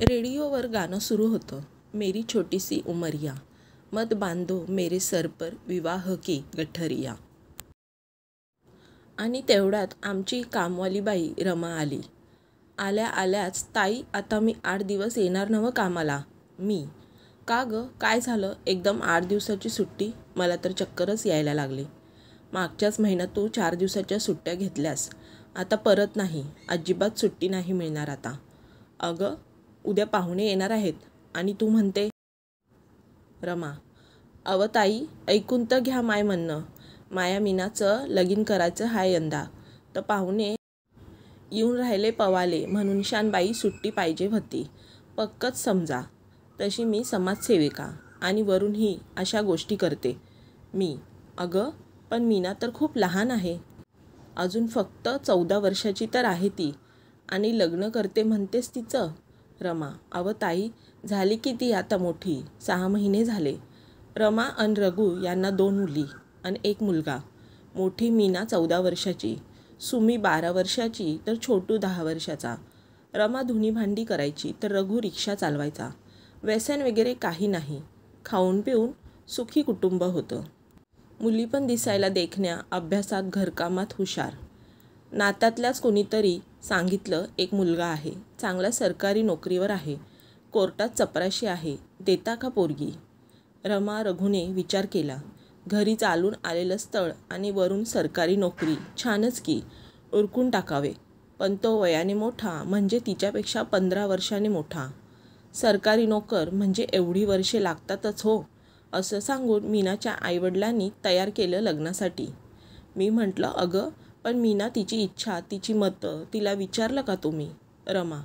रेडिओवर गाणं सुरू होतं, मेरी छोटी सी उमरिया, मत बांधो मेरे सर पर विवाह की गठरिया. आणि तेवढ्यात आमची कामवाली बाई रमा आली. आल्या आल्याच, ताई आता मी 8 दिवस येणार नवं कामाला. मी, का गं काय झालं, एकदम 8 दिवसाची सुट्टी? मला तर चक्करच यायला लागली. मागच्याच महिन्यात तू 4 दिवसाच्या सुट्ट्या घेतल्यास, आता परत नाही, अजिबात सुट्टी नाही मिळणार आता. अगं उद्या पाहुणे येणार आहेत आणि तू म्हणते. रमा, अव ताई ऐकून तर घ्या माय म्हणणं. माया मीनाचं लगीन करायचं हाय यंदा, तर पाहुणे येऊन राहिले पवाले म्हणून शानबाई सुट्टी पाहिजे होती. पक्कच समजा. तशी मी समाजसेविका आणि वरून ही अशा गोष्टी करते. मी, अगं पण मीना तर खूप लहान आहे. अजून फक्त 14 वर्षाची तर आहे ती, आणि लग्न करते म्हणतेस तिचं. रमा, अव ताई झाली की ती आता मोठी, 6 महिने झाले. रमा अन रघु यांना 2 मुली आणि 1 मुलगा. मोठी मीना 14 वर्षाची, सुमी 12 वर्षाची, तर छोटू 10 वर्षाचा. रमा धुणी भांडी करायची तर रघु रिक्षा चालवायचा. व्यसन वगैरे काही नाही, खाऊन पिऊन सुखी कुटुंब होतं. मुली पण दिसायला देखण्या, अभ्यासात, घरकामात हुशार. नात्यातल्याच कोणीतरी सांगितलं एक मुलगा आहे, चांगला सरकारी नोकरीवर आहे, कोर्टात चपराशी आहे, देता का पोरगी? रमा रघुने विचार केला. घरी चालून आलेलं स्थळ आणि वरून सरकारी नोकरी, छानच की, उरकून टाकावे. पण तो वयाने मोठा म्हणजे तिच्यापेक्षा 15 वर्षाने मोठा. सरकारी नोकर म्हणजे एवढी वर्षे लागतातच हो, असं सांगून मीनाच्या आईवडिलांनी तयार केलं लग्नासाठी. मी म्हटलं, अगं पण मीना तिची इच्छा, तिची मतं तिला विचारलं का तुम्ही? रमा,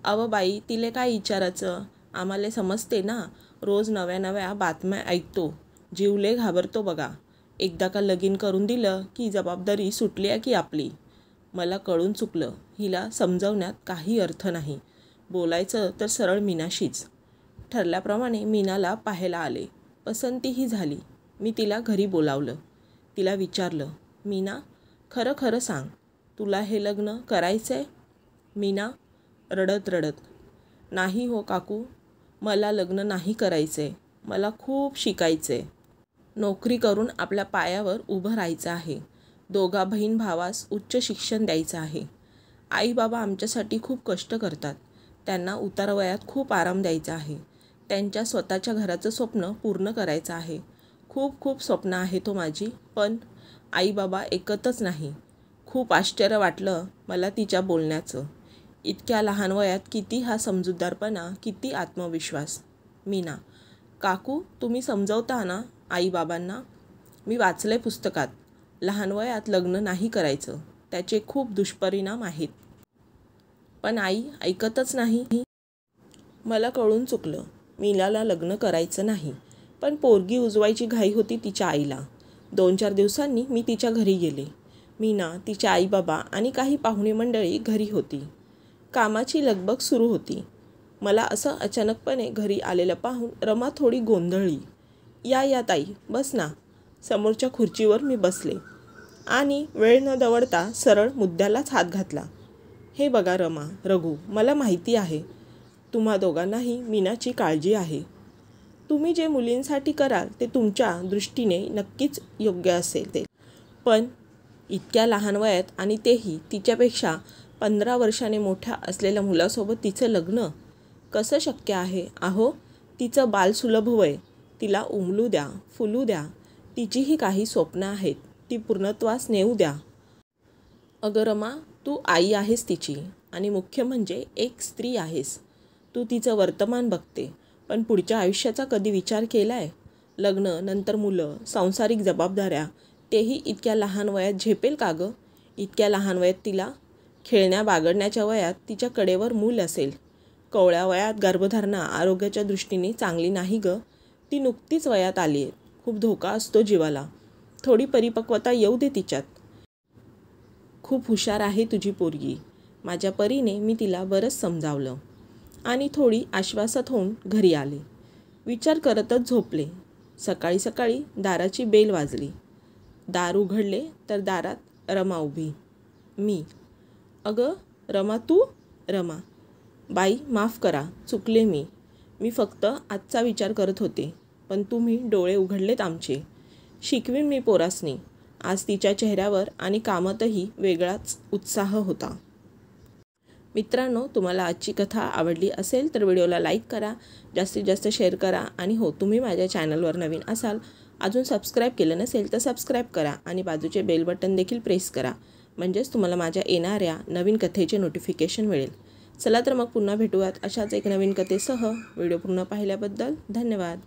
अव बाई तिले काय विचारायचं, आम्हाला समजते ना, रोज नव्या नव्या बातम्या ऐकतो, जीवले घाबरतो बघा. एकदा का लगीन करून दिलं की जबाबदारी सुटली आहे की आपली. मला कळून चुकलं, हिला समजवण्यात काही अर्थ नाही, बोलायचं तर सरळ मीनाशीच. ठरल्याप्रमाणे मीनाला पाहायला आले, पसंतीही झाली. मी तिला घरी बोलावलं. तिला विचारलं, मीना खरं खरं सांग, तुला हे लग्न करायचंय? मीना रडत रडत, नाही हो काकू, मला लग्न नाही करायचंय, मला खूप शिकायचंय, नोकरी करून आपल्या पायावर उभं राहायचं आहे, दोघा बहीण भावास उच्च शिक्षण द्यायचं आहे. आई बाबा आमच्यासाठी खूप कष्ट करतात, त्यांना उतारवयात खूप आराम द्यायचा आहे, त्यांच्या स्वतःच्या घराचं स्वप्न पूर्ण करायचं आहे. खूप खूप स्वप्न आहे तो माझी, पण आई बाबा ऐकतच नाही. खूप आश्चर्य वाटलं मला तिच्या बोलण्याचं. इतक्या लहान वयात किती हा समजूतदारपणा, किती आत्मविश्वास. मीना, काकू तुम्ही समजवता ना आईबाबांना? मी वाचलंय पुस्तकात, लहान वयात लग्न नाही करायचं, त्याचे खूप दुष्परिणाम आहेत. पण आई ऐकतच नाही. मला कळून चुकलं, मीनाला लग्न करायचं नाही, पण पोरगी उजवायची घाई होती तिच्या आईला. 2-4 दिवसांनी मी तिच्या घरी गेले. मीना, तिचे आईबाबा आणि काही पाहुणे मंडळी घरी होती. कामाची लगबग सुरू होती. मला असं अचानकपणे घरी आलेलं पाहून रमा थोडी गोंधळली. या या ताई, बस ना. समोरच्या खुर्चीवर मी बसले आणि वेळ न दवडता सरळ मुद्द्यालाच हात घातला. हे बघा रमा, रघु, मला माहिती आहे तुम्हा दोघांनाही मीनाची काळजी आहे. तुम्ही जे मुलींसाठी कराल ते तुमच्या दृष्टीने नक्कीच योग्य असेल ते. पण इतक्या लहान वयात आणि तेही तिच्यापेक्षा 15 वर्षाने मोठ्या असलेल्या मुलासोबत तिचं लग्न कसं शक्य आहे? अहो, तिचं बालसुलभ वय, तिला उमलू द्या, फुलू द्या, तिचीही काही स्वप्न आहेत, ती पूर्णत्वास नेऊ द्या. अगं रमा, तू आई आहेस तिची, आणि मुख्य म्हणजे एक स्त्री आहेस. तू तिचं वर्तमान बघते, पण पुढच्या आयुष्याचा कधी विचार केलाय? लग्न, नंतर मुलं, सांसारिक जबाबदाऱ्या, तेही इतक्या लहान वयात झेपेल का गं? इतक्या लहान वयात तिला खेळण्या बागडण्याच्या वयात तिच्या कडेवर मूल असेल. कवळ्या वयात गर्भधारणा आरोग्याच्या दृष्टीने चांगली नाही गं. ती नुकतीच वयात आली आहे, खूप धोका असतो जीवाला. थोडी परिपक्वता येऊ दे तिच्यात. खूप हुशार आहे तुझी पोरगी. माझ्या परीने मी तिला बरंच समजावलं आणि थोडी आश्वासात होऊन घरी आले. विचार करतच झोपले. सकाळी सकाळी दाराची बेल वाजली. दार उघडले तर दारात रमा उभी. मी, अगं रमा तू? रमा, बाई माफ करा, चुकले मी फक्त आजचा विचार करत होते. पण तुम्ही डोळे उघडलेत आमचे. शिकवीन मी पोरासनी. आज तिच्या चेहऱ्यावर आणि कामातही वेगळाच उत्साह होता. मित्रांनो, तुम्हाला आजची कथा आवडली असेल तर व्हिडिओला लाईक करा, जास्तीत जास्त शेअर करा आणि हो, तुम्ही माझ्या चॅनलवर नवीन असाल, अजून सबस्क्राईब केलं नसेल तर सबस्क्राईब करा आणि बाजूचे बेल बटन देखील प्रेस करा, म्हणजेच तुम्हाला माझ्या येणाऱ्या नवीन कथेचे नोटिफिकेशन मिळेल. चला तर मग पुन्हा भेटूयात अशाच एक नवीन कथेसह. व्हिडिओ पूर्ण पाहिल्याबद्दल धन्यवाद.